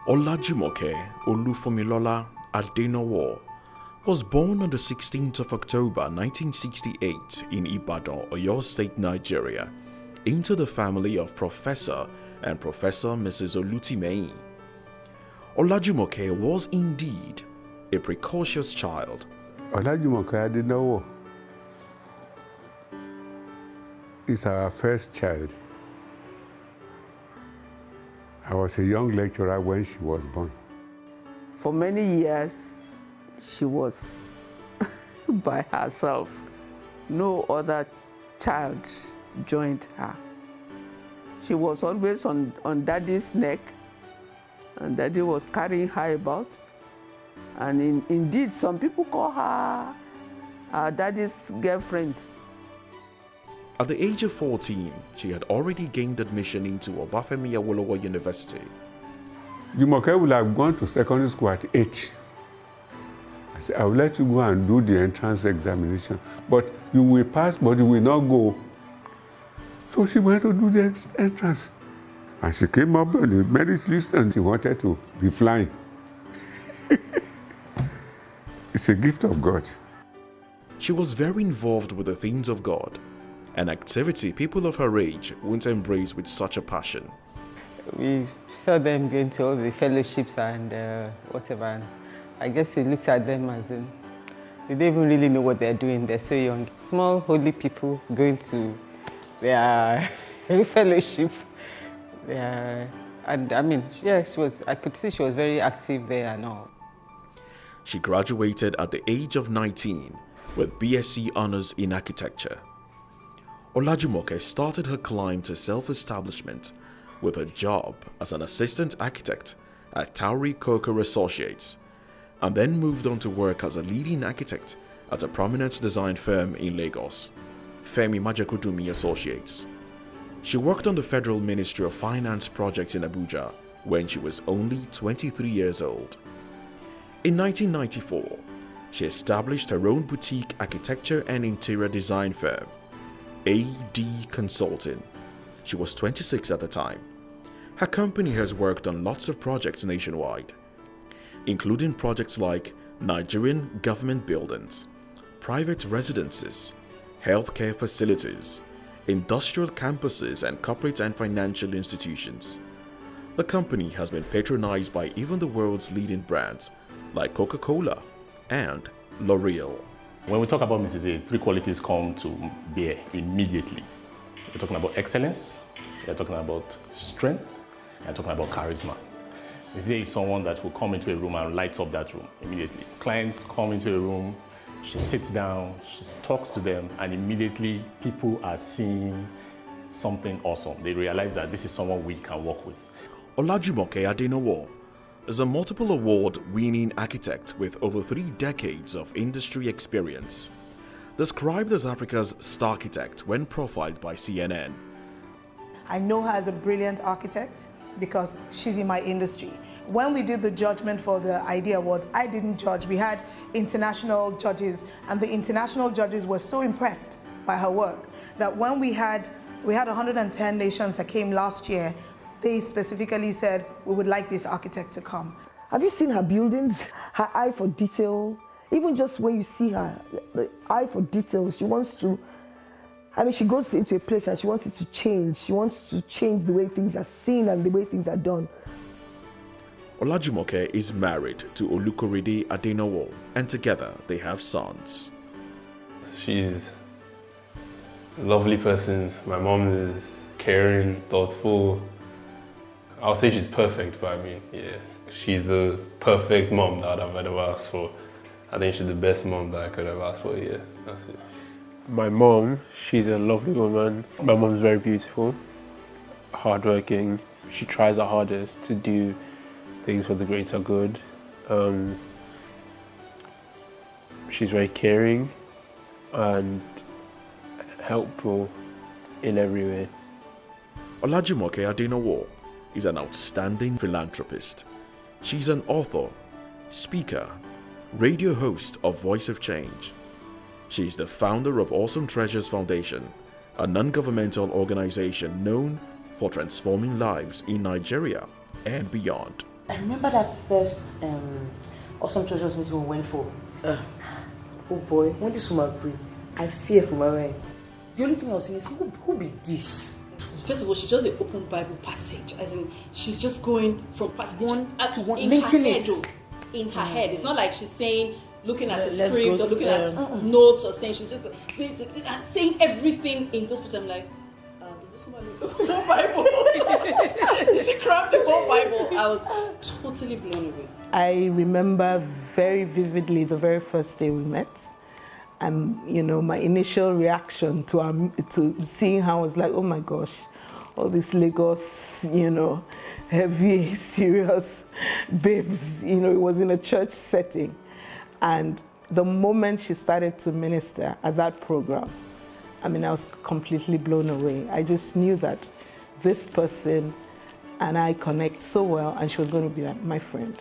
Olajumoke Olufunmilola Adenowo was born on the 16th of October 1968 in Ibadan, Oyo State, Nigeria, into the family of Professor and Professor Mrs. Olutimei. Olajumoke was indeed a precocious child. Olajumoke Adenowo is our first child. I was a young lecturer when she was born. For many years, she was by herself. No other child joined her. She was always on daddy's neck, and daddy was carrying her about. And indeed, some people call her daddy's girlfriend. At the age of 14, she had already gained admission into Obafemi Awolowo University. Jumoke would have gone to secondary school at 8. I said, I will let you go and do the entrance examination, but you will pass, but you will not go. So she went to do the entrance. And she came up on the merit list and she wanted to be flying. It's a gift of God. She was very involved with the things of God, an activity people of her age won't embrace with such a passion. We saw them going to all the fellowships and whatever. And I guess we looked at them as in, they don't even really know what they're doing. They're so young. Small, holy people going to their fellowship. And I mean, yeah, I could see she was very active there and all. She graduated at the age of 19 with BSc Honours in Architecture. Olajumoke started her climb to self-establishment with a job as an assistant architect at Tauri Coker Associates, and then moved on to work as a leading architect at a prominent design firm in Lagos, Femi Majakudumi Associates. She worked on the Federal Ministry of Finance project in Abuja when she was only 23 years old. In 1994, she established her own boutique architecture and interior design firm, AD Consulting. She was 26 at the time. Her company has worked on lots of projects nationwide, including projects like Nigerian government buildings, private residences, healthcare facilities, industrial campuses, and corporate and financial institutions. The company has been patronized by even the world's leading brands like Coca-Cola and L'Oreal. When we talk about Mrs. A, three qualities come to bear immediately. We're talking about excellence, we're talking about strength, and we're talking about charisma. Mrs. A is someone that will come into a room and light up that room immediately. Clients come into a room, she sits down, she talks to them, and immediately people are seeing something awesome. They realize that this is someone we can work with. Olajumoke Adenowo is a multiple award-winning architect with over 3 decades of industry experience. Described as Africa's star architect when profiled by CNN. I know her as a brilliant architect because she's in my industry. When we did the judgment for the IDEA Awards, I didn't judge. We had international judges, and the international judges were so impressed by her work that when we had 110 nations that came last year, they specifically said, we would like this architect to come. Have you seen her buildings? Her eye for detail. Even just when you see her, the eye for detail, she wants to, she goes into a place and she wants it to change. She wants to change the way things are seen and the way things are done. Olajumoke is married to Olukorede Adenowo, and together they have sons. She's a lovely person. My mom is caring, thoughtful. I'll say she's perfect, but yeah, she's the perfect mom that I've ever asked for. I think she's the best mom that I could have asked for, yeah, that's it. My mom, she's a lovely woman. My mom's very beautiful, hardworking. She tries her hardest to do things for the greater good. She's very caring and helpful in every way. Olajumoke Adenowo is an outstanding philanthropist. She's an author, speaker, radio host of Voice of Change. She is the founder of Awesome Treasures Foundation, a non-governmental organization known for transforming lives in Nigeria and beyond. I remember that first awesome treasures meeting we went for. Oh boy, when this woman prayed, I fear for my mind. The only thing I was saying is, who be this? First of all, she's just an open Bible passage. As in, she's just going from passage one to one, in linking her head, it. In her head. It's not like she's saying, looking at a Let's script go, or looking at notes or saying, she's just saying everything in those places. I'm like, does this woman read the whole Bible? She crammed the whole Bible. I was totally blown away. I remember very vividly the very first day we met. And, you know, my initial reaction to seeing her was like, oh my gosh, all these Lagos, you know, heavy, serious babes. You know, it was in a church setting. And the moment she started to minister at that program, I mean, I was completely blown away. I just knew that this person and I connect so well, and she was going to be my friend.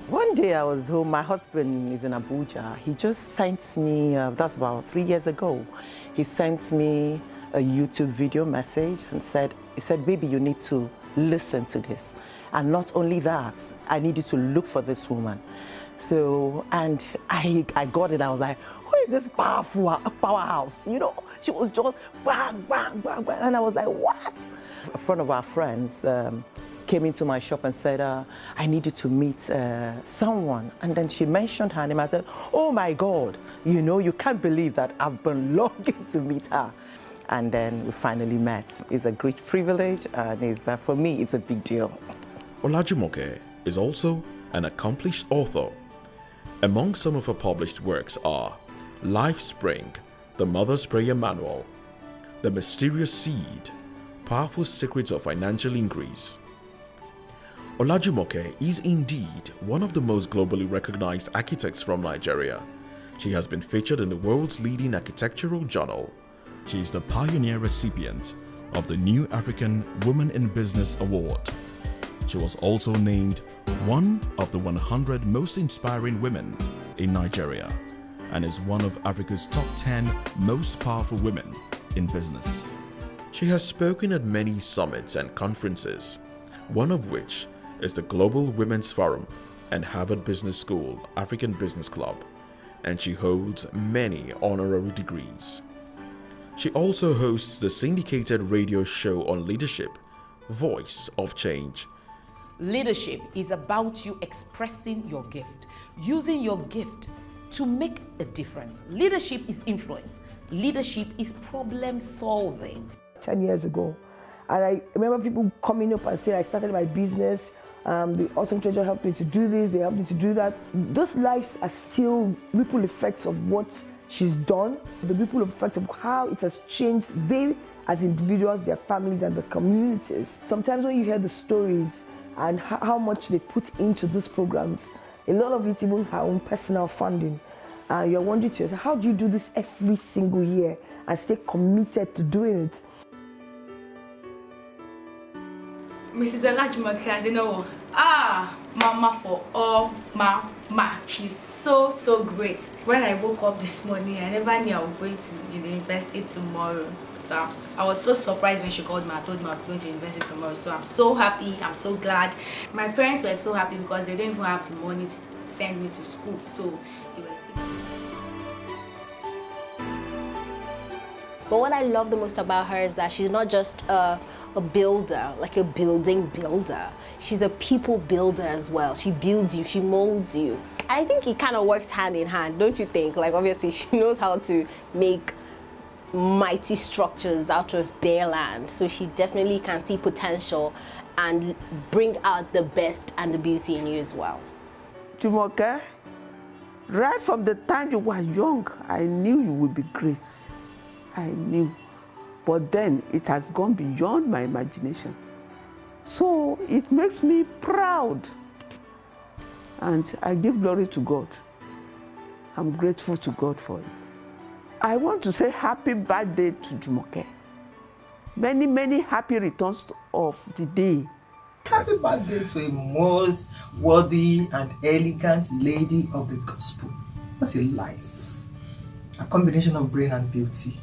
One day I was home, my husband is in Abuja. He just sent me, that's about 3 years ago, he sent me a YouTube video message and he said, baby, you need to listen to this. And not only that, I need you to look for this woman. So, and I got it, I was like, who is this powerhouse? You know, she was just bang, bang, bang, bang. And I was like, what? A friend of our friends, came into my shop and said, I need you to meet someone. And then she mentioned her name. I said, oh my God, you know, you can't believe that I've been longing to meet her. And then we finally met. It's a great privilege, and for me, it's a big deal. Olajumoke is also an accomplished author. Among some of her published works are Life Spring, The Mother's Prayer Manual, The Mysterious Seed, Powerful Secrets of Financial Increase. Olajumoke is indeed one of the most globally recognized architects from Nigeria. She has been featured in the world's leading architectural journal. She is the pioneer recipient of the New African Women in Business Award. She was also named one of the 100 most inspiring women in Nigeria and is one of Africa's top 10 most powerful women in business. She has spoken at many summits and conferences, one of which is the Global Women's Forum and Harvard Business School African Business Club, and she holds many honorary degrees. She also hosts the syndicated radio show on leadership, Voice of Change. Leadership is about you expressing your gift, using your gift to make a difference. Leadership is influence. Leadership is problem solving. 10 years ago, and I remember people coming up and saying, I started my business, the Awesome Treasure helped me to do this, they helped me to do that. Those lives are still ripple effects of what she's done, the ripple effect of how it has changed they as individuals, their families, and the communities. Sometimes when you hear the stories and how much they put into these programs, a lot of it even her own personal funding. You're wondering to yourself, how do you do this every single year and stay committed to doing it? Mrs. Olajumoke Adenowo, mama for all mama. She's so great. When I woke up this morning, I never knew I was going to university tomorrow. So I was so surprised when she called me and told me I was going to university tomorrow. So I'm so happy, I'm so glad. My parents were so happy because they don't even have the money to send me to school. So they were still... But what I love the most about her is that she's not just a builder, like a building builder. She's a people builder as well. She builds you, she molds you. I think it kind of works hand in hand, don't you think? Like, obviously, she knows how to make mighty structures out of bare land. So she definitely can see potential and bring out the best and the beauty in you as well. Jumoke, right from the time you were young, I knew you would be great. I knew. But then it has gone beyond my imagination. So it makes me proud. And I give glory to God. I'm grateful to God for it. I want to say happy birthday to Jumoke. Many, many happy returns of the day. Happy birthday to a most worthy and elegant lady of the gospel. What a life. A combination of brain and beauty.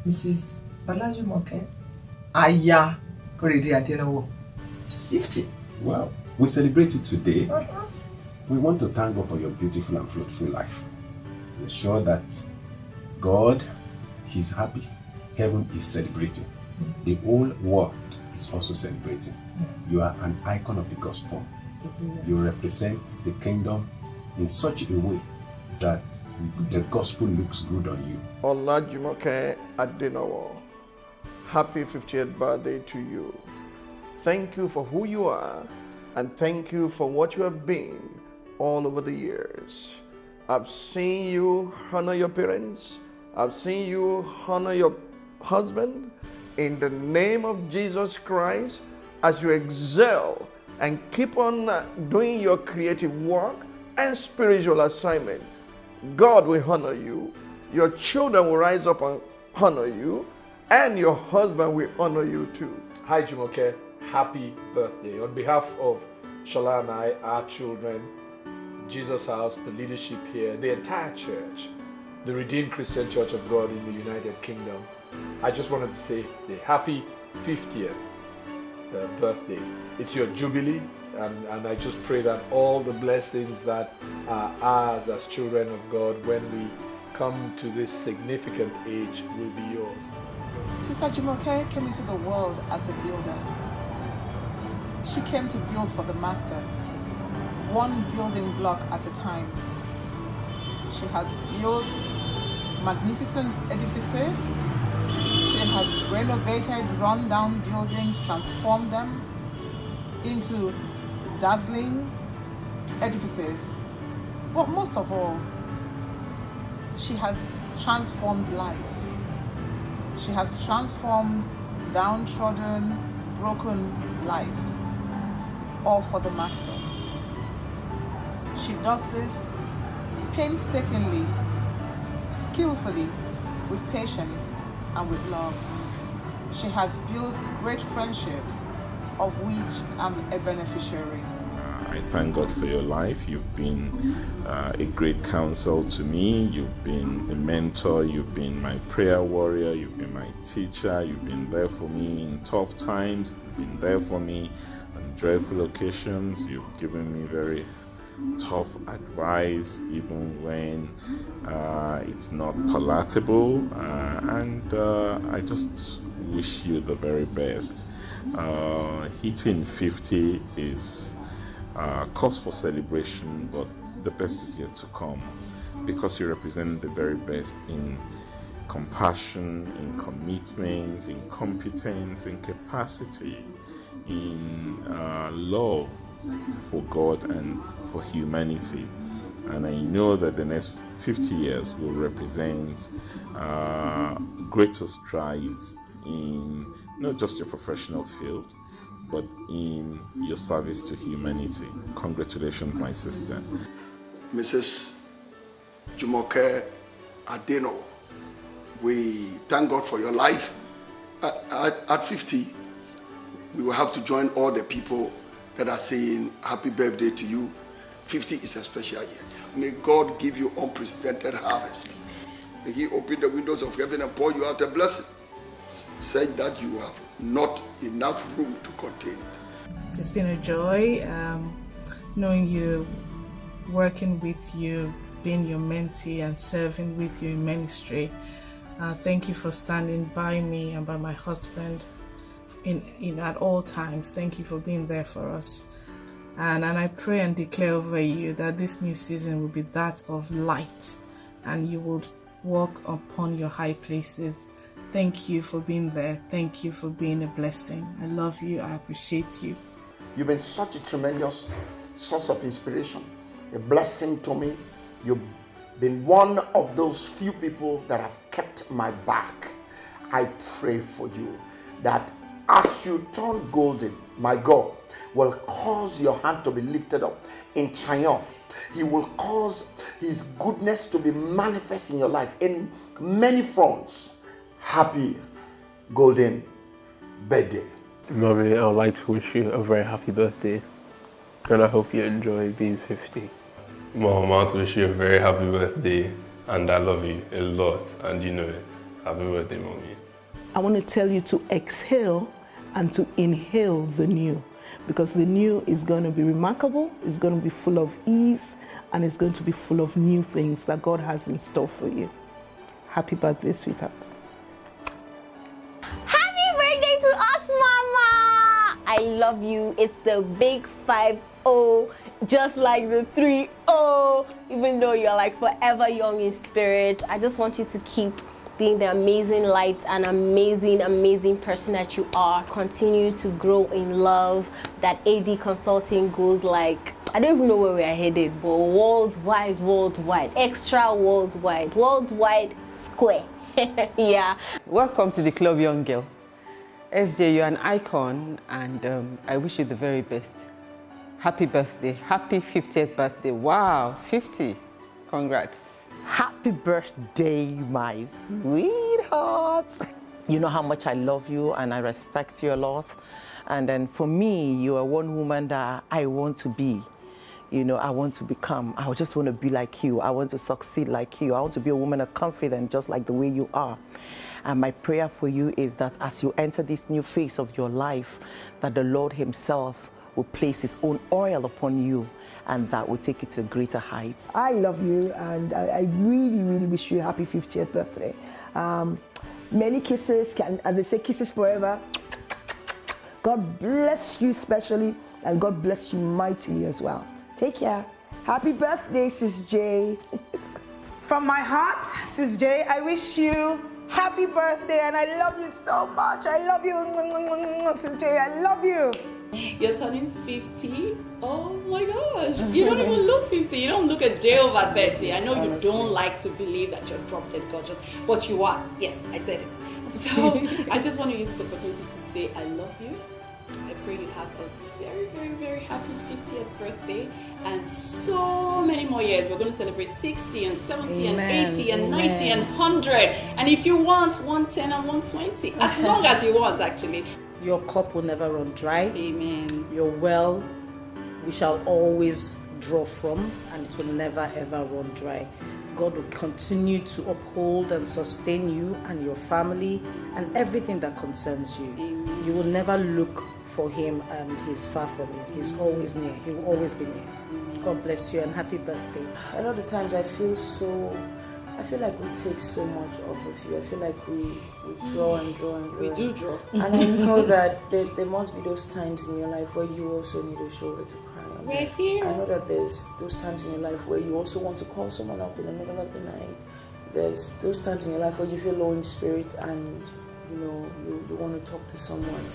Mrs. Olajumoke Aya Korede Adenowo is 50. Wow. We celebrate you today. We want to thank God for your beautiful and fruitful life. We're sure that God is happy. Heaven is celebrating. The whole world is also celebrating. You are an icon of the gospel. You represent the kingdom in such a way that the gospel looks good on you. Olajumoke Adenowo, happy 50th birthday to you. Thank you for who you are, and thank you for what you have been all over the years. I've seen you honor your parents. I've seen you honor your husband. In the name of Jesus Christ, as you excel and keep on doing your creative work and spiritual assignment, God will honor you. Your children will rise up and honor you, and your husband will honor you too. Hi Jumoke, happy birthday. On behalf of Shola and I, our children, Jesus House, the leadership here, the entire church, the Redeemed Christian Church of God in the United Kingdom, I just wanted to say the happy 50th birthday. It's your jubilee, and I just pray that all the blessings that are ours as children of God when we come to this significant age will be yours. Sister Jumoke came into the world as a builder. She came to build for the Master, one building block at a time. She has built magnificent edifices. She has renovated run-down buildings, transformed them into dazzling edifices. But most of all, she has transformed lives. She has transformed downtrodden, broken lives, all for the Master. She does this painstakingly, skillfully, with patience and with love. She has built great friendships, of which I'm a beneficiary. I thank God for your life. You've been a great counsel to me. You've been a mentor. You've been my prayer warrior. You've been my teacher. You've been there for me in tough times. You've been there for me on joyful occasions. You've given me very tough advice, even when it's not palatable. And I just wish you the very best. Hitting 50 is cause for celebration, but the best is yet to come, because you represent the very best in compassion, in commitment, in competence, in capacity, in love for God and for humanity. And I know that the next 50 years will represent greater strides in not just your professional field, but in your service to humanity. Congratulations, my sister. Mrs. Jumoke Adeno, we thank God for your life. At 50, we will have to join all the people that are saying happy birthday to you. 50 is a special year. May God give you unprecedented harvest. May He open the windows of heaven and pour you out a blessing, such that you have not enough room to contain it. It's been a joy knowing you, working with you, being your mentee and serving with you in ministry. Thank you for standing by me and by my husband in at all times. Thank you for being there for us. And I pray and declare over you that this new season will be that of light, and you will walk upon your high places. Thank you for being there. Thank you for being a blessing. I love you. I appreciate you. You've been such a tremendous source of inspiration, a blessing to me. You've been one of those few people that have kept my back. I pray for you that as you turn golden, my God will cause your hand to be lifted up in triumph. He will cause His goodness to be manifest in your life in many fronts. Happy golden birthday. Mommy, I would like to wish you a very happy birthday, and I hope you enjoy being 50. Mom, I want to wish you a very happy birthday, and I love you a lot, and you know it. Happy birthday, Mommy. I want to tell you to exhale and to inhale the new. because the new is going to be remarkable, it's going to be full of ease, and it's going to be full of new things that God has in store for you. Happy birthday, sweetheart. Happy birthday to us, Mama! I love you. It's the big 5-0, just like the 3-0. Even though you're like forever young in spirit, I just want you to keep being the amazing light and amazing person that you are. Continue to grow in love. That AD Consulting goes like, I don't even know where we are headed, but worldwide, extra worldwide square. Yeah. Welcome to the club, young girl. SJ, you're an icon, and I wish you the very best. Happy birthday. Happy 50th birthday. Wow, 50. Congrats. Happy birthday, my sweetheart. You know how much I love you and I respect you a lot. And then for me, you are one woman that I want to be. You know, I want to become. I just want to be like you. I want to succeed like you. I want to be a woman of confidence, just like the way you are. And my prayer for you is that as you enter this new phase of your life, that the Lord himself will place his own oil upon you, and that will take you to greater heights. I love you, and I really wish you a happy 50th birthday. Many kisses, as they say, kisses forever. God bless you specially, and God bless you mightily as well. Take care. Happy birthday, Sis J. From my heart, Sis J, I wish you happy birthday, and I love you so much. I love you, Sis J, I love you. You're turning 50? Oh my gosh. You don't even look 50. You don't look a day over 30. I know you don't like to believe that you're drop dead gorgeous, but you are. Yes, I said it. So I just want to use this opportunity to say I love you. I pray you have a very happy 50th birthday and so many more years. We're going to celebrate 60 and 70 and 80 and 90 and 100. And if you want, 110 and 120. As long as you want, actually. Your cup will never run dry. Amen. Your well, we shall always draw from, and it will never ever run dry. God will continue to uphold and sustain you and your family and everything that concerns you. Amen. You will never look for him and he's far from you. He's always near. He will always be near. God bless you and happy birthday. A lot of times I feel like we take so much off of you. I feel like we draw and draw and draw. We do draw. And I know that there must be those times in your life where you also need a shoulder to cry on. Right here. I know that there's those times in your life where you also want to call someone up in the middle of the night. There's those times in your life where you feel low in spirit and you want to talk to someone.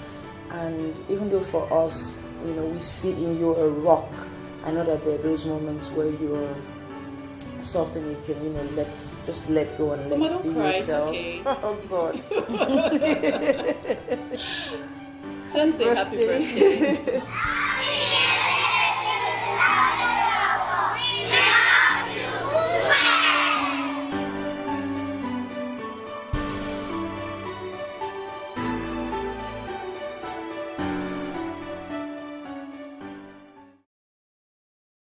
And even though for us, we see in you a rock, I know that there are those moments where you're soft and you can, let go and let be cry, yourself. It's okay. Oh God. Just say happy birthday.